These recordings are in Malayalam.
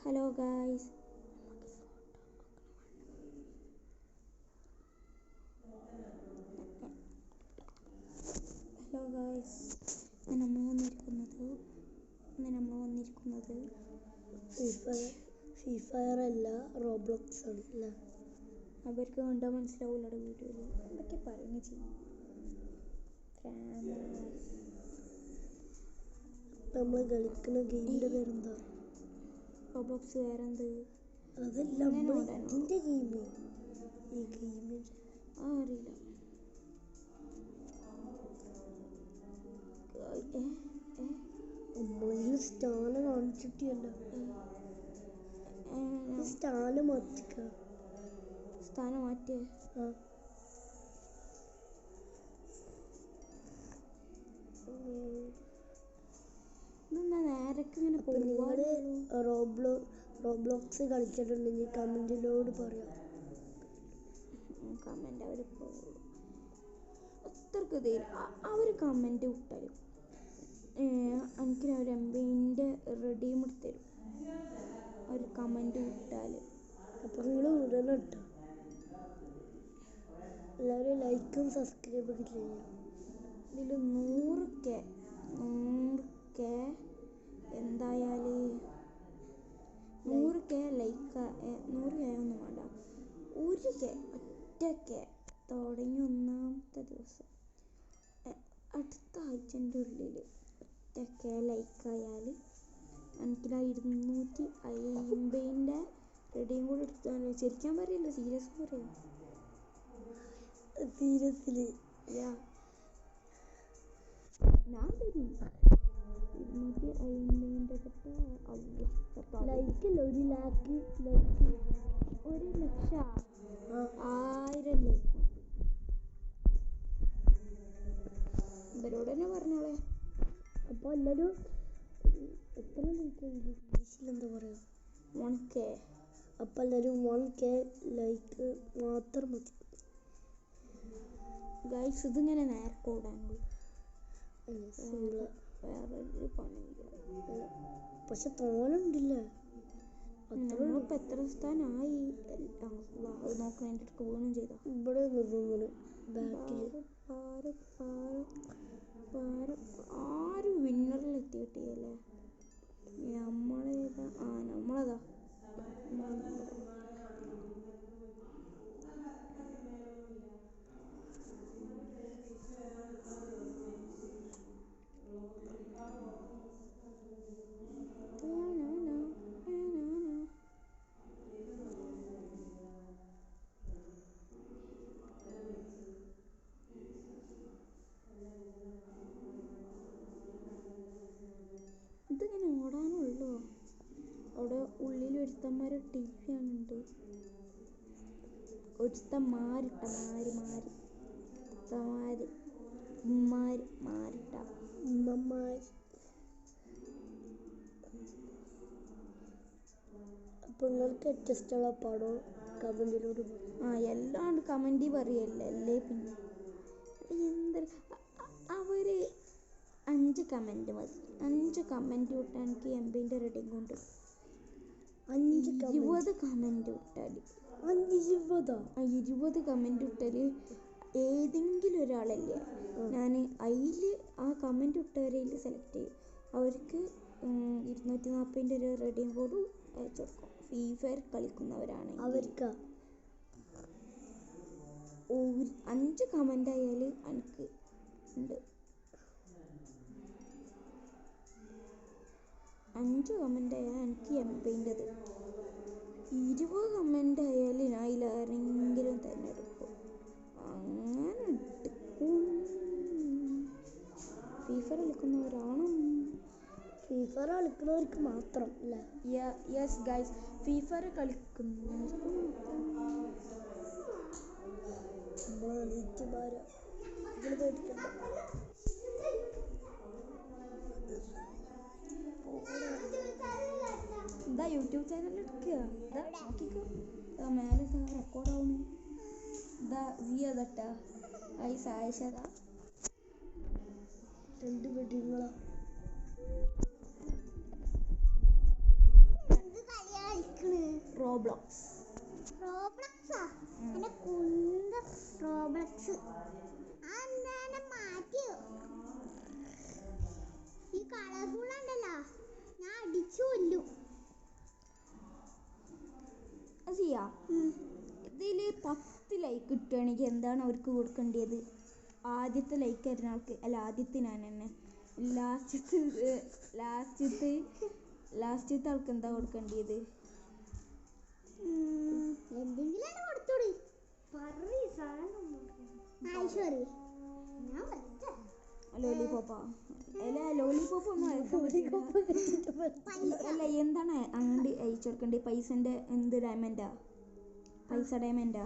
ഹലോ ഗായ്സ്, ഇന്ന് നമ്മൾ വന്നിരിക്കുന്നത് ഫ്രീ ഫയർ അല്ല, റോബ്ലോക്സ് ആണ് അല്ലേ? അവർക്ക് കണ്ടാൽ മനസ്സിലാവില്ല വീഡിയോയിൽ എന്തൊക്കെ പറഞ്ഞു ചെയ്യും. നമ്മൾ കളിക്കുന്ന ഗെയിമിൻ്റെ പേരെന്താ? റോബ്ലോക്സ്. വേറെന്ത്? അതല്ല ഇതിൻ്റെ ഗെയിം. ഈ ഗെയിമിൻ്റെ അറിയില്ല. നമ്മളൊരു സ്ഥാനം കാണിച്ചിട്ടില്ല. സ്ഥാനം മാറ്റിക്ക. സ്ഥാനം മാറ്റിയേ? ഇതെന്താ നേരൊക്കെ ഇങ്ങനെ നിങ്ങൾ റോബ്ലോക്സ് കളിച്ചിട്ടുണ്ടെങ്കിൽ കമൻറ്റിലോട് പറയാം. കമൻറ്റ് അവരിപ്പോൾ അത്രക്ക് അവർ കമൻറ്റ് വിട്ടാലും എനിക്ക് ഒരു എംബിൻ്റെ റെഡീം എടുത്തരും. അവർ കമൻറ്റ് വിട്ടാൽ അപ്പോൾ നിങ്ങൾ ഉടനെ ഇട്ടോ. എല്ലാവരും ലൈക്കും സബ്സ്ക്രൈബൊക്കെ ചെയ്യണം. ഇതിൽ 100K എന്തായാലും 100K ലൈക്ക് 100K ഒന്നും വേണ്ട, 1K ഒറ്റ തുടങ്ങി ഒന്നാമത്തെ ദിവസം അടുത്ത ആഴ്ചൻ്റെ ഉള്ളിൽ ഒറ്റ ലൈക്കായാൽ എനിക്ക് 250ൻ്റെ റെഡിയും കൂടെ എടുത്താൽ ശരിക്കാൻ പറയില്ല, സീരിയസ് പറയാം. സീരിയസ്ലി ഞാൻ തരും 250ൻ്റെ ലൈക്കില്ല. 1 ലാക്ക് ലൈക്ക് 1,00,000 ലൈക്ക് ഇവരോട് തന്നെ പറഞ്ഞോളെ. അപ്പോൾ എല്ലാവരും എത്ര ലൈക്ക് ഇംഗ്ലീഷിൽ എന്താ പറയുക? 1K. അപ്പോൾ എല്ലാവരും 1K ലൈക്ക് മാത്രം മതി ഗൈസ്. ഇതിങ്ങനെ നേരത്തെ ഓടാനുള്ളൂ, വേറൊരു പണിയില്ല. പക്ഷെ തോന്നുന്നുണ്ടില്ലേ? നമ്മളിപ്പോൾ എത്ര സ്ഥാനമായി അത് നോക്കാൻ എൻ്റെ അടുത്ത് വീണും ചെയ്ത ഇവിടെ നിർത്തുന്നത് ബാക്കിൽ ആരും വിന്നറിലെത്തി കിട്ടിയല്ലേ? നമ്മളേതാ? നമ്മളതാ. ഇതിങ്ങനെ ഓടാനുള്ളൂ. അവിടെ ഉള്ളിൽ ഒരുത്തന്മാരെ TV കാണുന്നുണ്ട്. ഒരുത്തൻ മാറിട്ട അപ്പോൾ നിങ്ങൾക്ക് ഏറ്റവും ഇഷ്ടമുള്ള പടം കമൻറ്റിലൂടെ എല്ലാം കമൻറ്റ് പറയല്ലേ അല്ലേ? പിന്നെ അവർ 5 കമൻറ്റ് മതി. 5 കമൻറ്റ് വിട്ടാൽ എനിക്ക് എംബിൻ്റെ റെഡിങ് കൊണ്ട് 20 കമൻറ്റ് വിട്ടാൽ 20 കമൻറ്റ് വിട്ടാൽ ഏതെങ്കിലും ഒരാളല്ലേ ഞാൻ അതിൽ ആ കമൻറ്റ് വിട്ടവരയിൽ സെലക്ട് ചെയ്യും. അവർക്ക് 240ൻ്റെ ഒരു റെഡിയും കോഡ് അയച്ചു കൊടുക്കും. ഫ്രീ ഫയർ കളിക്കുന്നവരാണെങ്കിൽ അവർക്ക് 5 കമൻ്റ് ആയാൽ എനിക്ക് ഉണ്ട്. 5 കമൻ്റ് ആയാൽ എനിക്ക് എംബിൻ്റെത്. 20 കമൻ്റ് ആയാൽ ഞാൻ അതിലാരെങ്കിലും തിരഞ്ഞെടുക്കും. അങ്ങനെ എടുക്കും. ഫ്രീ ഫയർ കളിക്കുന്നവരാണ്. ഫ്രീ ഫയർ കളിക്കുന്നവർക്ക് മാത്രം അല്ലേ? യെസ് ഗൈസ്, ഫ്രീ ഫയർ കളിക്കുന്നവർക്ക് മാത്രം. ഇതാ യൂട്യൂബ് ചാനൽ എടുക്കുക. ഇതാ നോക്കിക്കോ, മേലെ റെക്കോർഡാവുന്നു. ഇതാ അതട്ടാ ആയിഷതാ 2 വെടിങ്ങളാ. റോബ്ലോക്സ്. റോബ്ലക്സാ എന്റെ കുന്ത റോബ്ലക്സ് അന്നെ മാറ്റിയോ ഈ കളർഫുൾ ഉണ്ടല്ലോ ഞാൻ അടിച്ചു കൊല്ലും. സിയ ഇതിൽ 10 ലൈക്ക് കിട്ടുകയാണെങ്കിൽ എന്താണ് അവർക്ക് കൊടുക്കേണ്ടത്? ആദ്യത്തെ ലൈക്ക് തരുന്ന ആൾക്ക്, അല്ല ആദ്യത്തെ ഞാൻ തന്നെ, ലാസ്റ്റത്തെ ആൾക്ക് എന്താ കൊടുക്കേണ്ടത്? എന്തെങ്കിലും കൊടുത്തോടി ലോലിപോപ്പാ? അല്ല ലോലിപോപ്പ് ഒന്നും അയക്കാൻ പറ്റില്ല. അല്ല എന്താണ് അങ്ങോട്ട് അയച്ചു കൊടുക്കേണ്ടത്? പൈസൻ്റെ എന്ത് ഡയമണ്ടാ? പൈസ ഡയമണ്ടാ?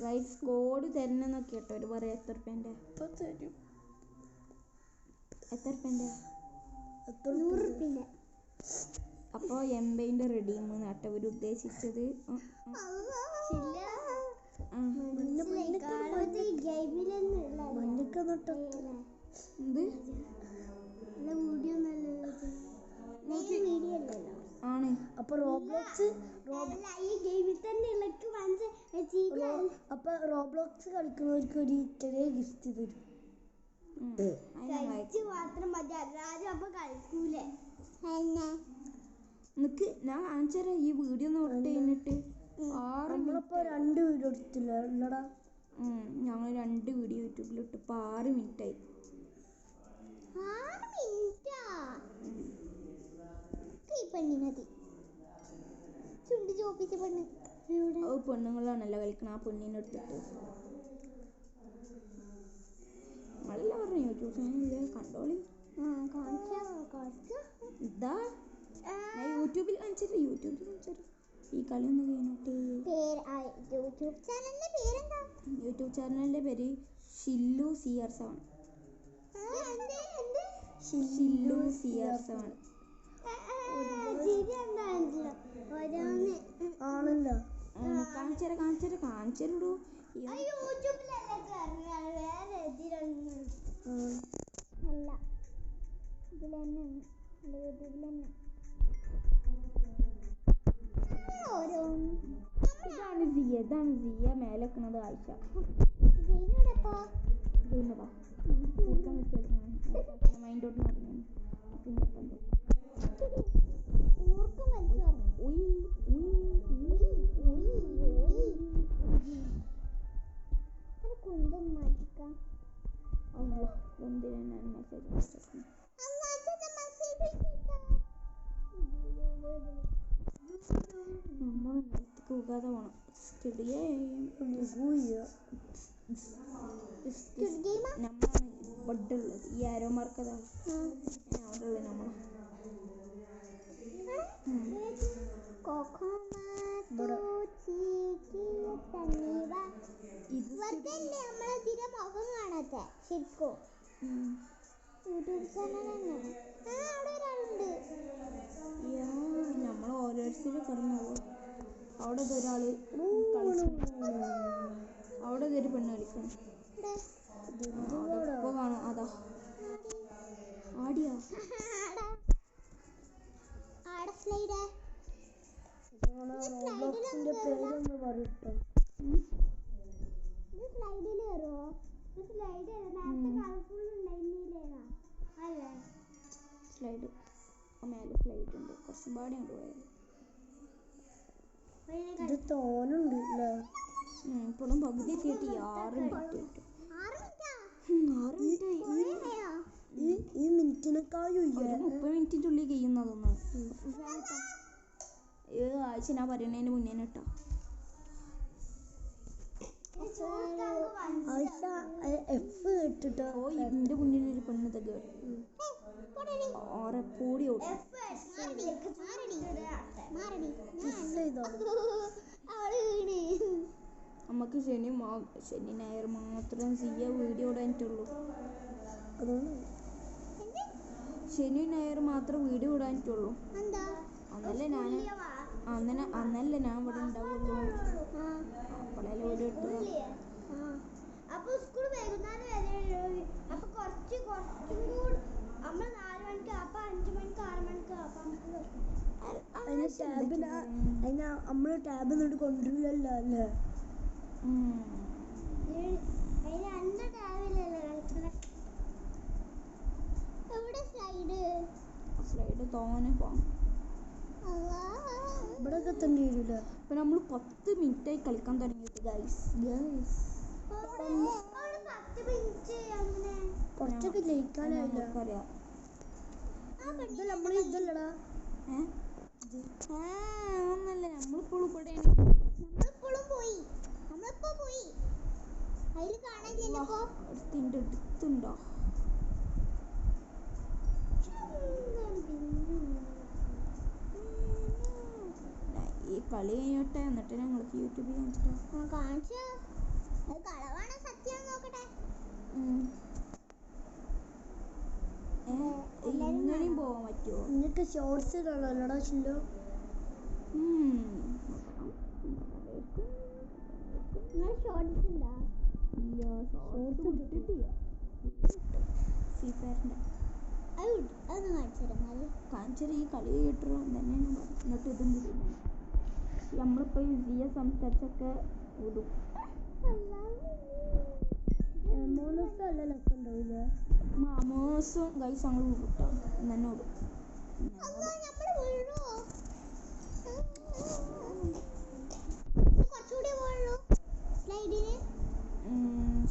ഗൈസ് കോഡ് തരണമെന്നൊക്കെ കേട്ടോ ഒരു പറയാം. എത്ര റുപ്യൻ്റെ? എത്ര റുപ്യൻ്റെ? 100 റുപ്യ. അപ്പോൾ 80ൻ്റെ റെഡീം നട്ടോ അവർ ഉദ്ദേശിച്ചത്. ആണ്. അപ്പൊ റോബ്ലോക്സ് അപ്പൊ റോബ്ലോക്സ് കളിക്കുന്നവർക്ക് ഒരു ചെറിയ ഗിഫ്റ്റ് തരും. മാത്രം മതി, അല്ലാതെ അപ്പൊ കളിക്കൂലേ? നിനക്ക് ഞാൻ കാണിച്ചാരാ ഈ വീഡിയോ നോട്ട് കഴിഞ്ഞിട്ട് 6 നമ്മളിപ്പോ 2 വീഡിയോ എടുത്തില്ല എന്നടാ. ഞങ്ങൾ 2 വീഡിയോ യൂട്യൂബിലിട്ട് ഇപ്പോൾ 6 മിനിറ്റായി. 6 മിനിറ്റാ ഈ പെണ്ണിനതി ചുണ്ട് ചോപ്പിച്ച പെണ്ണ്. പെണ്ണുങ്ങളാണല്ലോ കളിക്കണം. ആ പെണ്ണിനെ എടുത്തിട്ട് നമ്മളെല്ലാം പറഞ്ഞു യൂട്യൂബ് ചാനലില്ല കണ്ടോളി. ഇതാ ഞാൻ യൂട്യൂബിൽ കാണിച്ചിട്ട് ഈ കളി ഒന്ന് കഴിഞ്ഞോട്ടെ. യൂട്യൂബ് ചാനലിന്റെ പേരെന്താ? യൂട്യൂബ് ചാനലിന്റെ പേര് ഷില്ലു CR7. ഷില്ലു CR7 ആണല്ലോ. കാണിച്ചരടൂ. ഇതാണ് സിയ മേലെ വെക്കുന്നത്. ആയിഷ മൈൻഡോട്ട് നമ്മൾ നിലത്തേക്ക് പോകാതെ പോകണം. നമ്മളാണ് ഇവിടെ ഉള്ളത്. ഈ ആരോ മാർക്കതാ അവിടെ ഉള്ളത് നമ്മളാ. മുഖം കാണാത്തെ ശരിക്കും യൂട്യൂബ് ചാനലാണ്. അവിടെ ഒരാളുണ്ട്. നമ്മൾ ഓരോരുത്തരും കിടന്നു പോകും. അവിടെ ഒരാള് അവിടെ ഒരു പെണ്ണ് കളിക്കണം. ഇപ്പൊ കാണും. അതാ ആടിയാ റോബ്ലോക്സിന്റെ പേരൊന്ന് പറയട്ടോ. സ്ലൈഡിൽ കയറുമോ? Slide colourful ഉണ്ടായിരുന്നില്ലേനാ? അല്ലേ സ്ലൈഡ് മേലെ സ്ലൈഡ് ഉണ്ട്. കുറച്ചും പാടെ ഉണ്ട് പോയത്. ഇത് തോന്നുന്നുണ്ട് അല്ലേ? ഇപ്പോഴും പകുതി എത്തിയിട്ട് 6 മിനിറ്റ് കിട്ടും. 6 മിനിറ്റ് ഈ മിനിറ്റിനെക്കാളും 30 മിനിറ്റിൻ്റെ ഉള്ളിൽ കഴിയുന്നതൊന്നാണ്. ആഴ്ച ഞാൻ പറയുന്നതിന് മുന്നേ കേട്ടോ. എഫ് കേട്ടിട്ടോ. എൻ്റെ മുന്നിലൊരു പെണ്ണ് തക ഓറെ കൂടി ഓടും. നമുക്ക് ശനി ഞായർ മാത്രം സിയ വീഡിയോ ഇടാനിട്ടുള്ളൂ. ശനി ഞായർ മാത്രം വീഡിയോ ഇടാനിട്ടുള്ളൂ. അന്നല്ലേ ഞാൻ ഇവിടെ ഉണ്ടാവുള്ളൂ. അപ്പോഴല്ലേ വീഡിയോ ഇട്ടത്. അപ്പൊ സ്കൂൾ വൈകുന്നേരം വരെ. അപ്പൊ കുറച്ചും കൂടി നമ്മൾ 4 മണിക്ക്, അപ്പൊ 5 മണിക്ക് 6 മണിക്ക്. അപ്പൊ നമുക്ക് അതിന് ടാബിന് അതിന് നമ്മള് ടാബ് എന്നിട്ട് കൊണ്ടുവരില്ലല്ലോ അല്ലേ? സ്ലൈഡ് തോനെ പോണം. ഇവിടെ എത്തേണ്ടി വരില്ല. ഇപ്പൊ നമ്മൾ 10 മിനിറ്റായി കളിക്കാൻ തുടങ്ങിയിട്ട് ഗൈസ്. കുറച്ചൊക്കെ ജയിക്കാനായില്ല. ഇത് നമ്മൾ ഇതല്ലടാ. ഒന്നല്ല, നമ്മളിപ്പോഴും ഇവിടെ അടുത്തുണ്ടോ? ഈ കളി കഴിഞ്ഞോട്ടെ, എന്നിട്ട് ഞങ്ങൾക്ക് യൂട്യൂബിൽ കാണിച്ചിട്ടോ. ഇങ്ങനെയും പോവാൻ പറ്റുമോ? നിനക്ക് ഷോർട്സ് ഇടണല്ലോടാ ചില്ലോ. കാണിച്ചത് ഈ കളി കേട്ടോ തന്നെ. എന്നിട്ട് ഇതും കിട്ടുന്നു. നമ്മളിപ്പോ ഇതിയെ സംസാരിച്ചൊക്കെ വിടും. മാമോസും ഗൈസ് അങ്ങ് വിട്ടോ തന്നെ വിടും.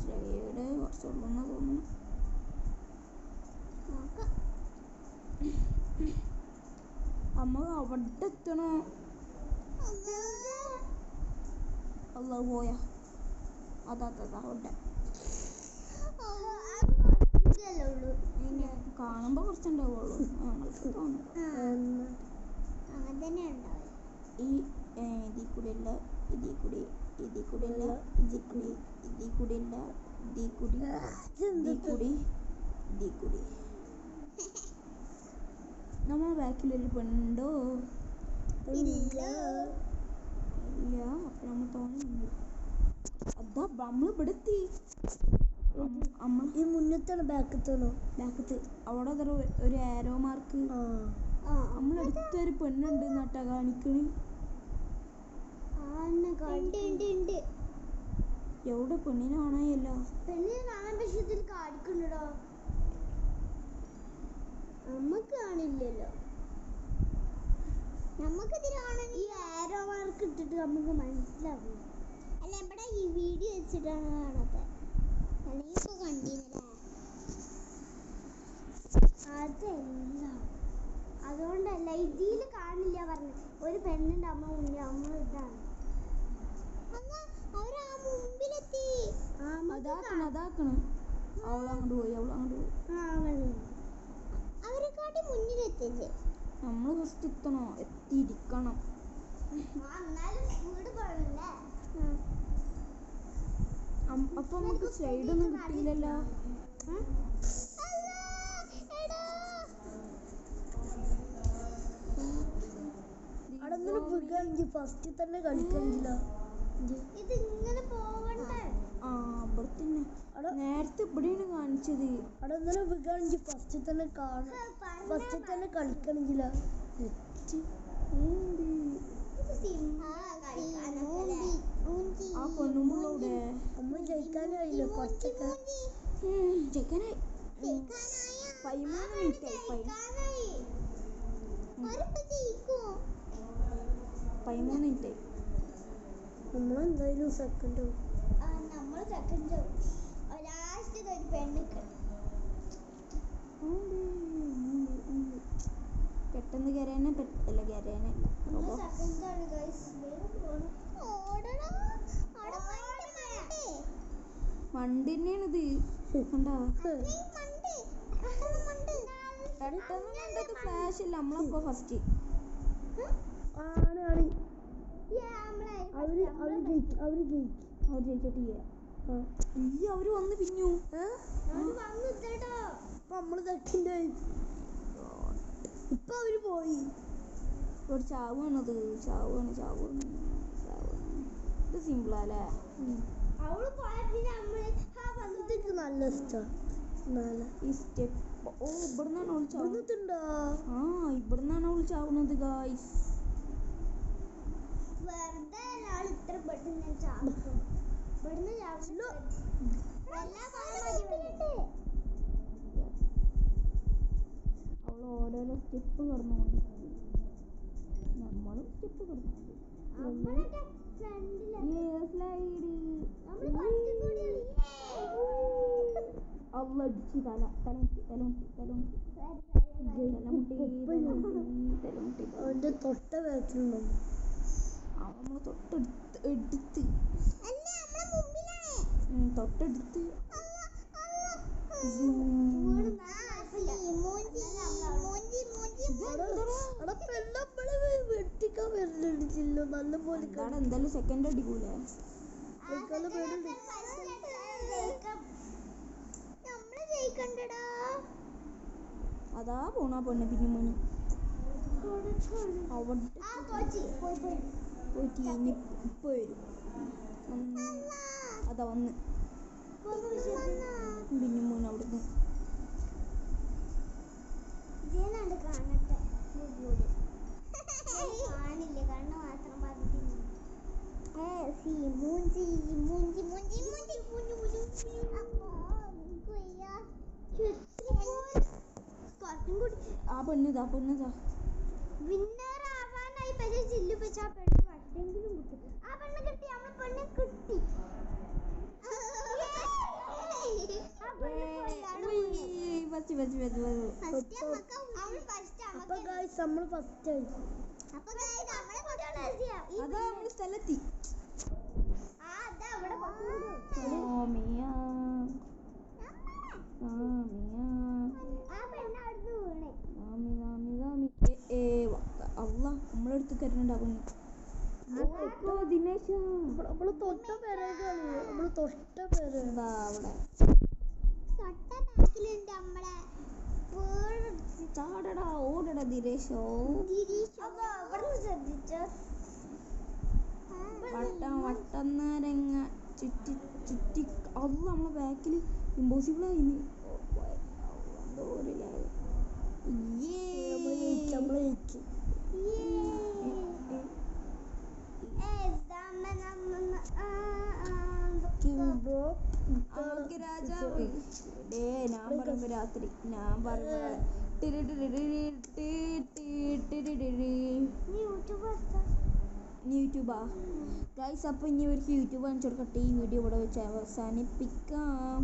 സ്ലൈഡ് കുറച്ചുള്ളൂന്ന് തോന്നുന്നു. അമ്മ അവിടെ എത്തണോ? അല്ല പോയാ അതാ അവിടെ കാണുമ്പോ കുറച്ചുണ്ടാവുള്ളൂ ഞങ്ങൾക്ക് തോന്നുന്നു. ഈ ഇതിൽ കൂടെ ഇല്ല, ഇതിൽ കൂടി, ഇതിൽ കൂടെ ഇല്ല, ഇതിൽ കൂടി, ഇതിൽ കൂടി ഇല്ല, ഇതിൽ കൂടി, ഇതിൽ കൂടി, ഇതിൽ കൂടി. നമ്മളെ ബാക്കിലൊരു പെണ്ണുണ്ടോ? ഇല്ല. അപ്പൊ നമ്മൾ തോന്നുന്നു അതാ നമ്മൾ ഇവിടെ എത്തി. ഈ മുന്നത്താണ് ബാക്കത്താണോ? ബാക്കത്ത് അവിടെ ഒരു ആരോ മാർക്ക്. നമ്മളടുത്തൊരു പെണ്ണുണ്ട് നട്ടാ കാണിക്കണ്. എവിടെ പെണ്ണിനെ കാണായല്ലോ? നമ്മക്ക് കാണില്ലല്ലോ. ഈ ആരോ മാർക്ക് ഇട്ടിട്ട് നമുക്ക് മനസ്സിലാവും. അല്ല ഇവിടെ ഈ വീഡിയോ വെച്ചിട്ടാണ് കാണാത്തത്. അല്ലെങ്കിൽ ഇപ്പൊ കണ്ടിരുന്നില്ലേ? അതല്ല, അതുകൊണ്ടല്ല ഇതിൽ കാണില്ല പറഞ്ഞു. ഒരു പെണ്ണിന്റെ അമ്മ മുന്നിൽ അമ്മ ഇതാണ്. അവരാ മുമ്പിലെത്തി. അതാക്കണം. അവളങ്ങോട്ട് പോയി. അവരെക്കാട്ടി മുന്നിലെത്തില്ലേ? നമ്മൾ ഫസ്റ്റ് എത്തണോ? എത്തിയിരിക്കണം. അപ്പൊ നമുക്ക് സ്ലൈഡ് ഒന്നും കിട്ടിയില്ലല്ലോ. അവിടെ ഫസ്റ്റ് തന്നെ കളിക്കണില്ല. ഇത് ഇങ്ങനെ പോവണ്ടേ? നേരത്തെ ഇവിടെയാണ് കാണിച്ചത്. അവിടെ ഇന്നലെ വികാണെങ്കിൽ ഫസ്റ്റ് തന്നെ കളിക്കണെങ്കില. ആ പെണ്ണുമ്പോളൂടെ നമ്മൾ ജയിക്കാനായില്ല. കുറച്ചൊക്കെ ജയിക്കാനായി. 13 മിനിറ്റ് നമ്മളെന്തായാലും സെക്കൻഡ് നമ്മൾ സെക്കൻഡ് ലാസ്റ്റ് ഒരു പെണ്ണിക്ക് പെട്ടെന്ന് കരയാനല്ല വണ്ടി തന്നെയാണിത്. കണ്ടോ? ഫ്ലാഷ് ഇല്ല. നമ്മളപ്പോ ഫസ്റ്റ് ജയിച്ചിട്ടില്ല. അവര് വന്ന് പിന്നു. നമ്മള് സെക്കൻഡ് ഇപ്പൊ അവര് പോയി. ഒരു ചാവാണത്. ചാവാണ്. ഇത് സിമ്പിളല്ലേ? നല്ല ഇഷ്ടമാണ് ഈ സ്റ്റെപ്പ്. ഇവിടുന്നാണ് അവള് ചാവുന്നത്. ഇവിടുന്നാണ് അവള് ഗായ്സ്. വെറുതെ ഒരാൾ ഇത്ര പെട്ടെന്ന് ഞാൻ ചാടും. ഇവിടുന്ന് ചാടുന്നു. എല്ലാ സാധനവും അവൾ ഓരോരോ സ്റ്റെപ്പ് കടന്നുകൊണ്ടിരിക്കും. നമ്മളും സ്റ്റെപ്പ് കടന്നുകൊണ്ടിരിക്കും. നമ്മളൊക്കെ ഫ്രണ്ടിലാണ്. നമ്മള് കുറച്ചും കൂടി അവളടിച്ച് തലമുട്ടി അവന്റെ തൊട്ട ബാക്കിലുണ്ടോ നമ്മള് തൊട്ടടുത്ത് അല്ല നമ്മളെ മുമ്പിലാണ്. തൊട്ടടുത്ത് വെട്ടിക്കാൻ വരുന്നുണ്ടല്ലോ നല്ല പോലെ എന്തായാലും സെക്കൻഡ് അടിക്കൂലേ? നമ്മള് ജയിക്കണ്ടടാ. അതാ പോണാ പൊണ്ണെ പിന്നെ മണി അവിടെ പോയിട്ട് ഇനി ഇപ്പൊ വരും. അതാ വന്ന് പിന്നെ മോൻ അവിടുന്ന് കാണട്ടെ. കാണില്ല, കണ്ണ് മാത്രം പറഞ്ഞിട്ട് മൂഞ്ചി മൂഞ്ചി മൂഞ്ചി മൂഞ്ചി മൂഞ്ചി മൂഞ്ചി. ആ പെണ്ണിതാ വിന്നർ ആവാനായി പക്ഷേ ജില്ലു വെച്ച് ആ പെണ്ണ് വട്ടെങ്കിലും കിട്ടി. ആ പെണ്ണ് കിട്ടി, നമ്മളെ പെണ്ണ് കിട്ടി. നമ്മള് ഫസ്റ്റ് ആയി. അതാ നമ്മള് സ്ഥലത്തി അല്ല നമ്മളെടുത്ത് കരുന്നുണ്ടാവും. ദിനേശ നമ്മള് തൊട്ട പേരാണ്. നമ്മള് തൊട്ട പേര് അവിടെ ചാടടാ ഓടടാ ദിനേശോ. വട്ടം നാരങ്ങ ചുറ്റി ചുറ്റി അത് നമ്മളെ ബാക്കിൽ ഇമ്പോസിബിൾ ആയി. രാജാവ് ഞാൻ പറയുമ്പോ രാത്രി ഞാൻ പറയുമ്പോ യൂട്യൂബാ ഗൈസ്. അപ്പൊ ഇനി അവർക്ക് യൂട്യൂബ് കാണിച്ചു കൊടുക്കട്ടെ. ഈ വീഡിയോ ഇവിടെ വെച്ച് അവസാനിപ്പിക്കാം.